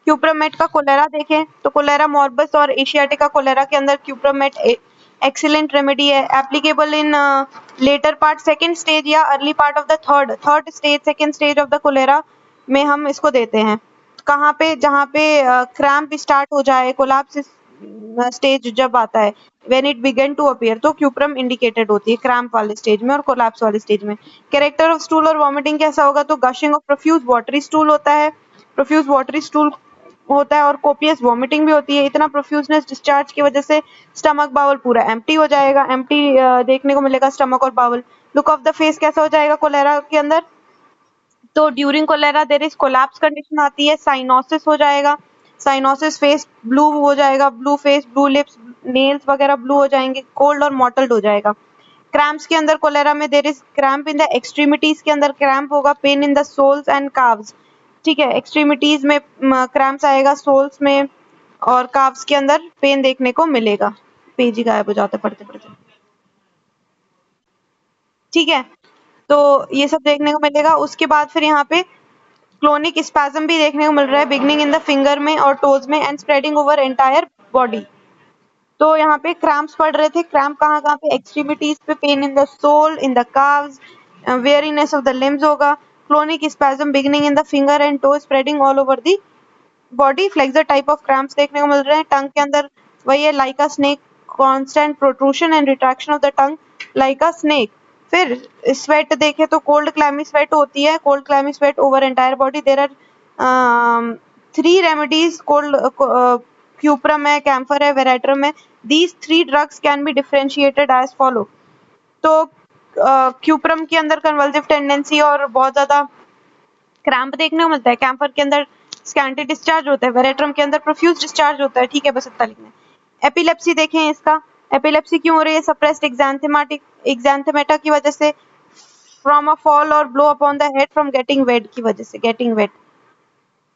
क्यूप्रामेट का कोलेरा देखें तो कोलेरा मोर्बस और एशियाटिका कोलेरा के अंदर क्यूप्रामेट एक्सीलेंट रेमेडी है, applicable in latter part second stage या early part of the third stage second stage of the cholera में हम इसको देते हैं। कहाँ पे? जहाँ पे क्रैम्प स्टार्ट हो जाए, कोलैप्स स्टेज जब आता है, when it begin to appear, तो क्यूप्रम इंडिकेटेड होती है क्रैम्प वाले स्टेज में और कोलैप्स वाले स्टेज में। कैरेक्टर ऑफ स्टूल और वॉमिटिंग कैसा होगा? तो gushing of profuse watery stool होता है, प्रोफ्यूज वाटरी स्टूल होता है और कोपियस वॉमिटिंग भी होती है। इतना प्रोफ्यूजनेस डिस्चार्ज की वजह से स्टमक बाउल पूरा एम्प्टी हो जाएगा, एम्प्टी देखने को मिलेगा स्टमक और bowel. Look of the face कैसा हो जाएगा कोलेरा के अंदर? तो during cholera there is collapse condition आती है, साइनोसिस हो जाएगा, साइनोसिस, फेस ब्लू हो जाएगा, blue face, blue lips, nails वगैरह ब्लू हो जाएंगे, कोल्ड और मॉटल्ड हो जाएगा। क्रैम्प्स के अंदर कोलेरा में there is cramp in the extremities के अंदर क्रैम्प होगा, pain in the soles and calves, ठीक है, एक्सट्रीमिटीज में क्रैम्प्स आएगा, सोल्स में और काव्स के अंदर पेन देखने को मिलेगा। पेज ही गायब हो जाता है पढ़ते पढ़ते, ठीक है, तो ये सब देखने को मिलेगा। उसके बाद फिर यहाँ पे क्लोनिक स्पैज्म भी देखने को मिल रहा है, बिगनिंग इन द फिंगर में और टोज में and spreading over entire body. तो यहाँ पे क्रैम्प्स पड़ रहे थे, क्रैम्प कहाँ कहाँ पे? एक्सट्रीमिटीज पे, pain in the sole, in the calves, weariness of the limbs होगा, clonic spasm beginning in the finger and toe, spreading all over the body, flexor type of cramps देखने को मिल रहे हैं। टंग के अंदर वही है, like a snake, constant protrusion and retraction of the tongue like a snake. फिर स्वेट देखे तो कोल्ड क्लैमी स्वेट होती है, cold clammy sweat over entire body. There are 3 remedies, cold cuprum है, कैम्फर है, वेरेट्रम है। These 3 drugs can be differentiated as follow. तो cuprum के अंदर कन्वल्सिव टेंडेंसी और बहुत ज्यादा क्रैम्प देखने को मिलता है, कैम्फर के अंदर स्कैंटी डिस्चार्ज होता है, वेरेट्रम के अंदर प्रोफ्यूज डिस्चार्ज होता है, ठीक है, बस इतना लिखना है। एपिलेप्सी देखें, इसका एपिलेप्सी क्यों हो रही है? सप्रेस्ड एक्सैंथेमेटा की वजह से, फ्रॉम अ फॉल और blow upon the head from getting wait की वजह से, गेटिंग वेट,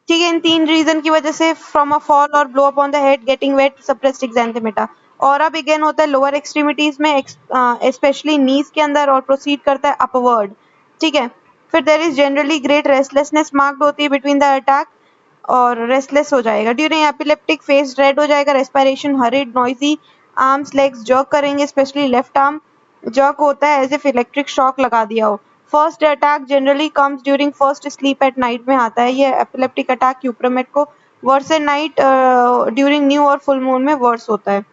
ठीक है, इन 3 रीजन की वजह से, फ्रॉम अ फॉल और blow upon the head, getting wet, suppressed exanthemata. Aura begin होता है लोअर एक्सट्रीमिटीज में, स्पेशली नीज के अंदर, और प्रोसीड करता है अपवर्ड, ठीक है। फिर there is generally great restlessness marked होती है बिटवीन द अटैक, और रेस्टलेस हो जाएगा। ड्यूरिंग एपिलेप्टिक फेस रेड हो जाएगा, respiration hurried, noisy, arms legs jerk करेंगे, स्पेशली लेफ्ट आर्म जर्क होता है एज इफ इलेक्ट्रिक शॉक लगा दिया हो। First attack generally comes during first sleep at night में आता है ये एपिलेप्टिक अटैक क्यूप्रमेट को। Worse at night during new और फुल मून में वर्स होता है।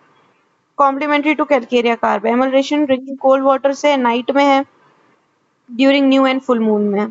Complementary to calcarea carb, amelioration drinking cold water से नाइट में है, during new and full moon में है।